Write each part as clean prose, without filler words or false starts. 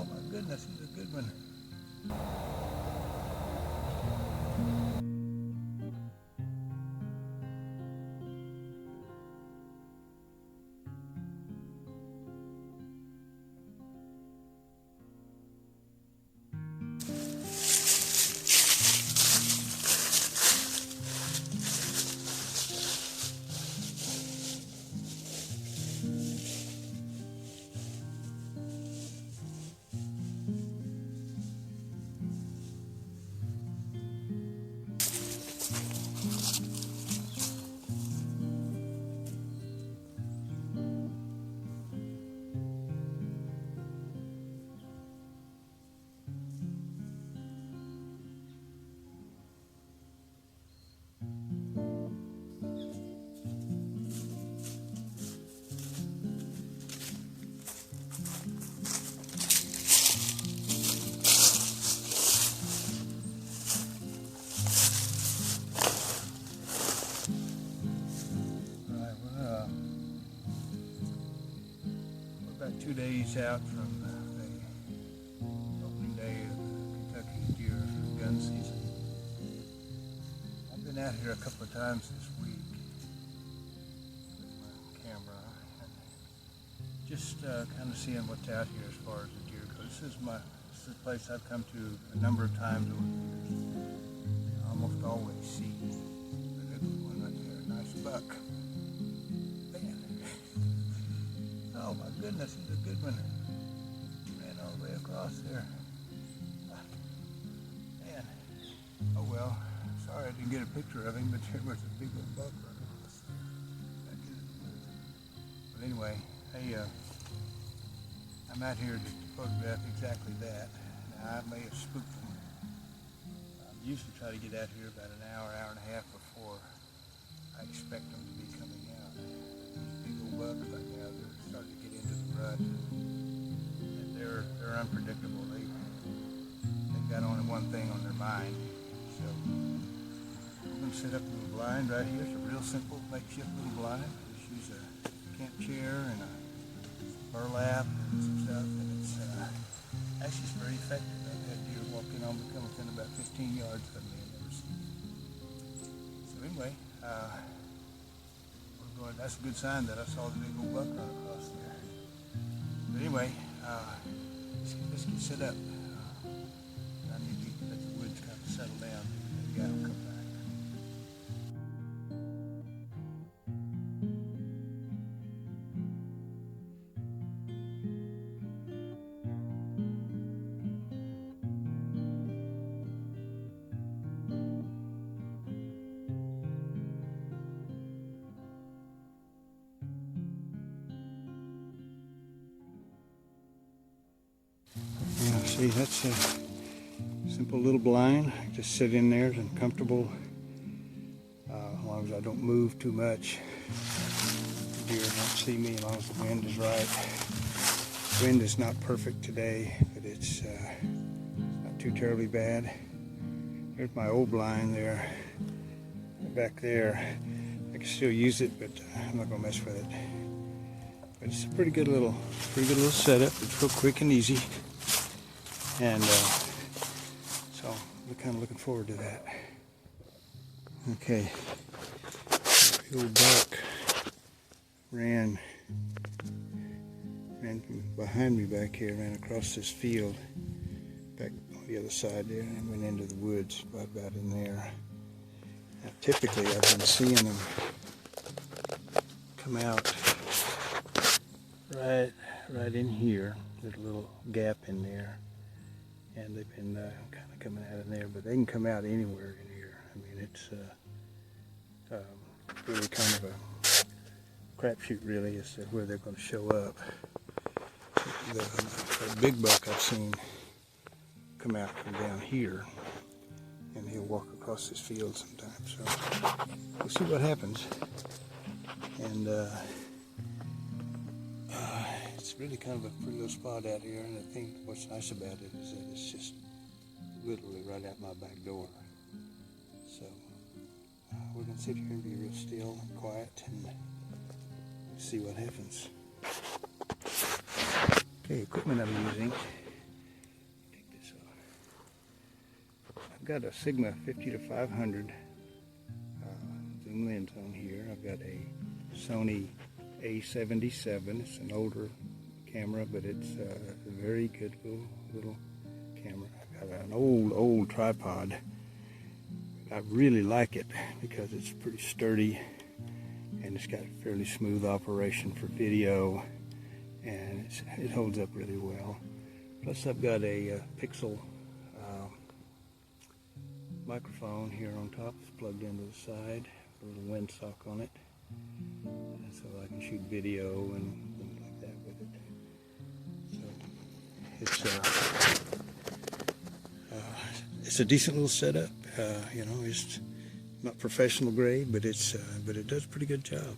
Oh my goodness, he's a good one. We're about 2 days out from the opening day of the Kentucky deer gun season. I've been out here a couple of times this week with my camera and just kind of seeing what's out here as far as the deer goes. This is a place I've come to a number of times over the years. I almost always see a good one right there, a nice buck. Oh my goodness, he's a good one. Ran all the way across there. Man. Oh well. Sorry I didn't get a picture of him, but there was a big old buck right across there. But anyway, hey, I'm out here to photograph exactly that. Now, I may have spooked them. I usually try to get out here about an hour, hour and a half before I expect them to be coming out. These big old bucks right now, they're starting to get into the rut. And they're unpredictable. They've got only one thing on their mind. So I'm going to set up a little blind right here. It's a real simple makeshift little blind. Just use a camp chair and a burlap and some stuff, and it's actually it's very effective. I've had deer walk in on me, come within about 15 yards of me and never seen it. So anyway, that's a good sign that I saw the big old buck run across there. But anyway, let's get set up. I need to let the woods kind of settle down. Maybe I'll come back. Yeah, see, that's a simple little blind. I just sit in there and comfortable, as long as I don't move too much. The deer don't see me as long as the wind is right. The wind is not perfect today, but it's not too terribly bad. There's my old blind there, back there. I can still use it, but I'm not gonna mess with it. But it's a pretty good little setup. It's real quick and easy. And so we're kind of looking forward to that. Okay, the old buck ran behind me back here, ran across this field, back on the other side there, and went into the woods right about in there. Now, typically, I've been seeing them come out right in here. There's a little gap in there. And they've been kind of coming out in there, but they can come out anywhere in here. I mean, it's really kind of a crapshoot, really, as to where they're going to show up. The big buck I've seen come out from down here, and he'll walk across this field sometimes. So we'll see what happens. And it's really kind of a pretty little spot out here, and I think what's nice about it is that it's just literally right out my back door. So we're going to sit here and be real still and quiet and see what happens. Okay, equipment I'm using got a Sigma 50 to 500 zoom lens on here. I've got a Sony A77. It's an older camera, but it's a very good little camera. I've got an old tripod. I really like it because it's pretty sturdy and it's got fairly smooth operation for video, and it holds up really well. Plus I've got a Pixel microphone here on top. It's plugged into the side, a little windsock on it, so I can shoot video and things like that with it. So it's a decent little setup. You know, it's not professional grade, but it does a pretty good job.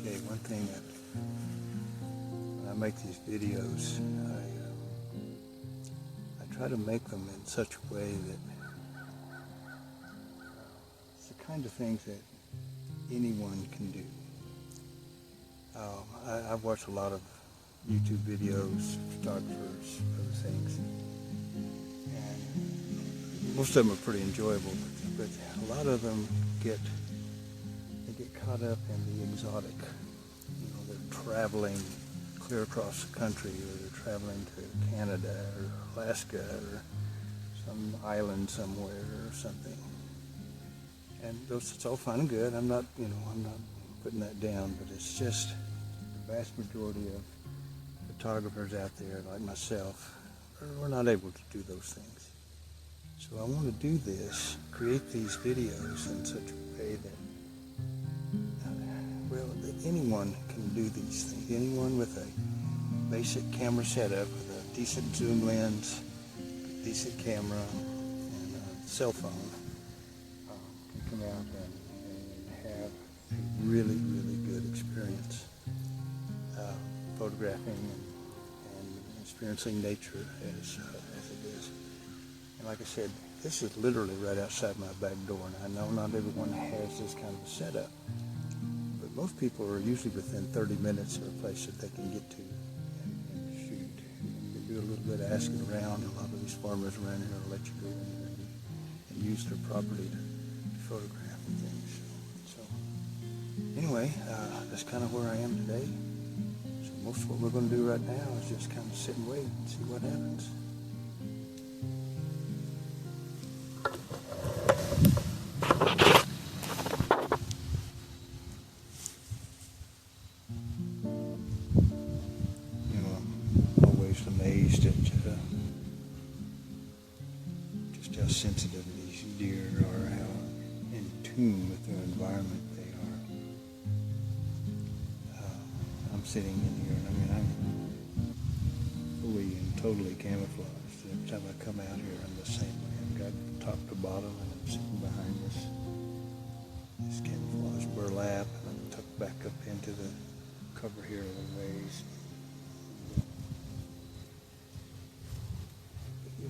Okay, one thing that when I make these videos, I try to make them in such a way that it's the kind of things that anyone can do. I've watched a lot of YouTube videos, photographers, other things, and most of them are pretty enjoyable, but a lot of them get caught up in the exotic. You know, they're traveling clear across the country, or they're traveling to Canada or Alaska or some island somewhere or something. And it's all fine and good. I'm not putting that down, but it's just the vast majority of photographers out there like myself are not able to do those things. So I want to do this, create these videos in such a way that that anyone can do these things. Anyone with a basic camera setup, with a decent zoom lens, decent camera, and a cell phone can come out and have a really good experience photographing and experiencing nature as it is. And like I said, this is literally right outside my back door, and I know not everyone has this kind of a setup, but most people are usually within 30 minutes of a place that they can get to and shoot. You can do a little bit of asking around. A lot of these farmers around here will let you go in there and use their property to photograph and things. So anyway, that's kind of where I am today. Most of what we're going to do right now is just kind of sit and wait and see what happens. You know, I'm always amazed at just how sensitive these deer are, how in tune with their environment they are. I'm sitting in here, and I mean, I'm fully and totally camouflaged. Every time I come out here, I'm the same way. I've got top to bottom, and I'm sitting behind this camouflage burlap, and I'm tucked back up into the cover here a little ways.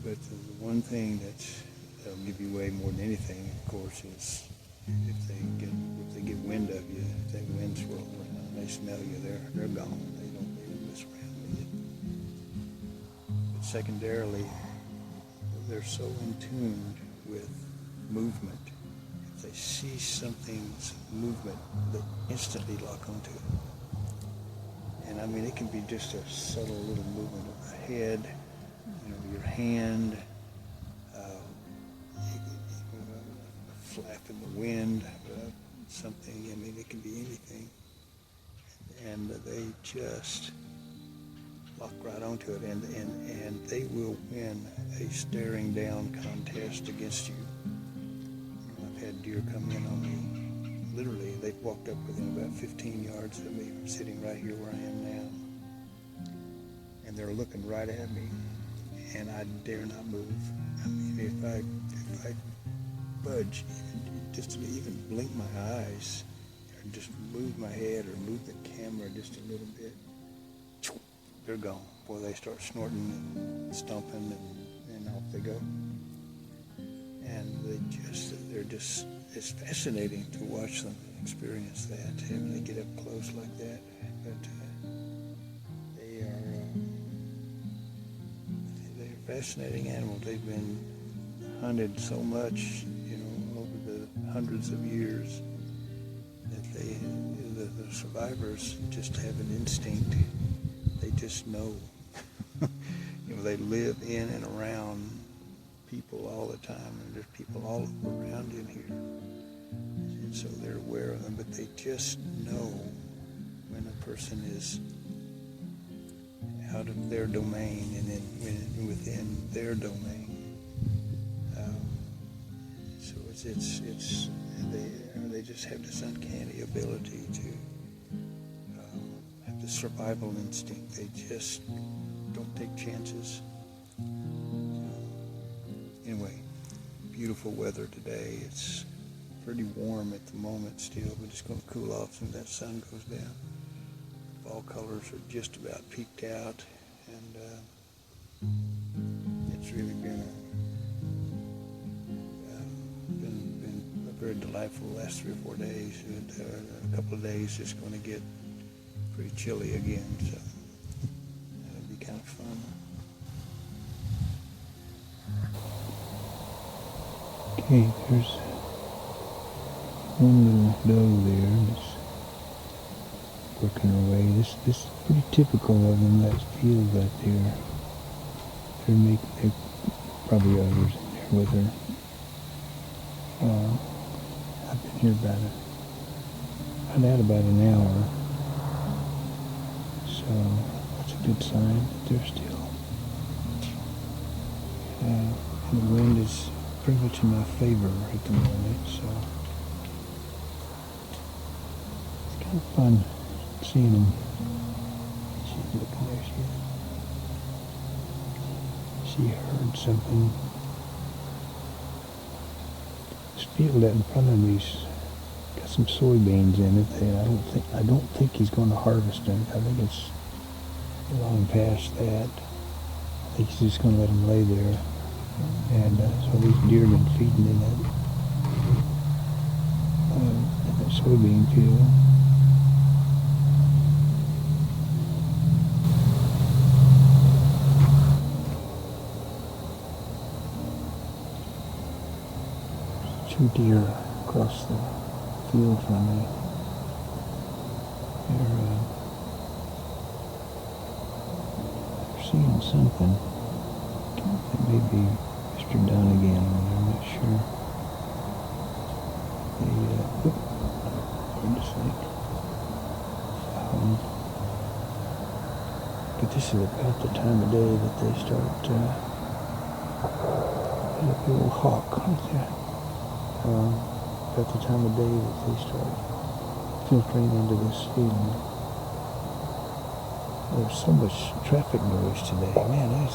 But the one thing that'll give you away more than anything, of course, is if they get wind of you, if that wind swirls around, they smell you, they're gone. They don't mess around with you. But secondarily, they're so in tune with movement. If they see something's movement, they instantly lock onto it. And I mean, it can be just a subtle little movement of the head, your hand, a flap in the wind, something. I mean, it can be anything. And they just lock right onto it, and they will win a staring down contest against you. I've had deer come in on me. Literally, they've walked up within about 15 yards of me. I'm sitting right here where I am now, and they're looking right at me, and I dare not move. I mean, if I budge, even blink my eyes, or just move my head or move the camera just a little bit, they're gone. Boy, they start snorting and stomping, and off they go. And it's fascinating to watch them experience that, having to get up close like that. But fascinating animals. They've been hunted so much, over the hundreds of years that the survivors just have an instinct. They just know. They live in and around people all the time, and there's people all around in here. And so they're aware of them, but they just know when a person is out of their domain and then within their domain. So they just have this uncanny ability to have this survival instinct. They just don't take chances. Anyway, beautiful weather today. It's pretty warm at the moment still, but it's going to cool off as that sun goes down. Fall colors are just about peaked out, and it's really been a very delightful last 3 or 4 days. And, a couple of days it's going to get pretty chilly again, so that'll be kind of fun. Okay, there's one little doe there that's working her way. This is pretty typical of them, that field right there. They're probably others in there with her. I've been here about an hour, so that's a good sign that they're still. And the wind is pretty much in my favor at the moment, so it's kind of fun seeing them. She's looking there. She heard something. This field out in front of me's got some soybeans in it. I don't think he's going to harvest them. I think it's long past that. I think he's just going to let them lay there. And so these deer have been feeding in that soybean field. Two deer across the field from me. They're seeing something. It may be Mr. Dunn again, I'm not sure. But this is about the time of day that they start, there's a big old hawk right there. About the time of day that they start filtering into this field. There's so much traffic noise today. Man, I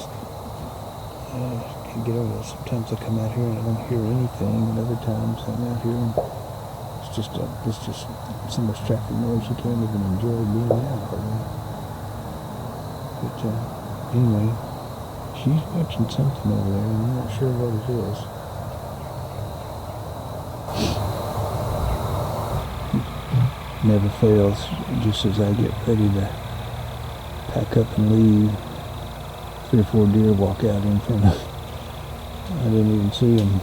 can't get over that. Sometimes I come out here and I don't hear anything, and other times I'm out here and it's just so much traffic noise you can't even enjoy being out. But anyway, she's watching something over there, and I'm not sure what it is. Never fails. Just as I get ready to pack up and leave, 3 or 4 deer walk out in front of. I didn't even see them.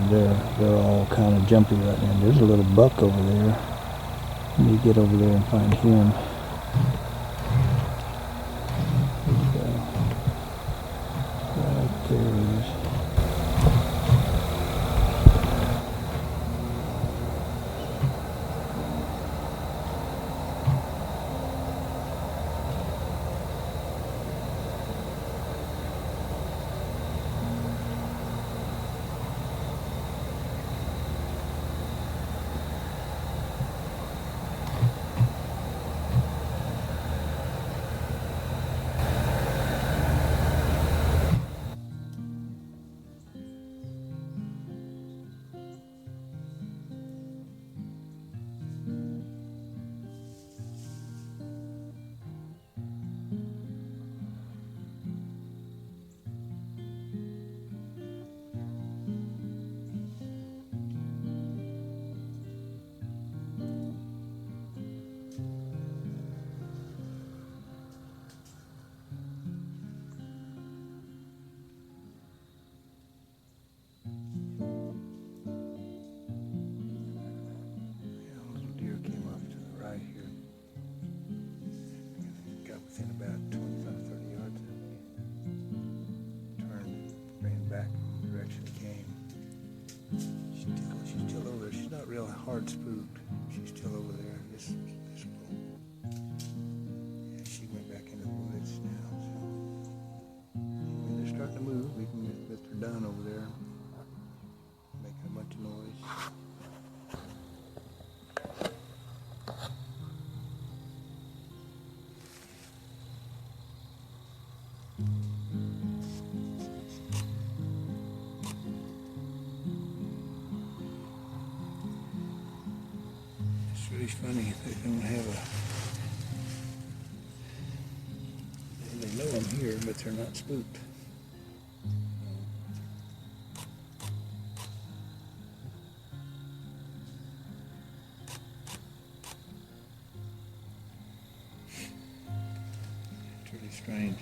They're all kind of jumpy right now. There's a little buck over there. Let me get over there and find him. Right there he is. hard spooked. She's still over there. This yeah, she went back into the woods now. So when they're starting to move, we can get they're done over there, making a bunch of noise. It's really funny. They don't have a. They know I'm here, but they're not spooked. It's really strange.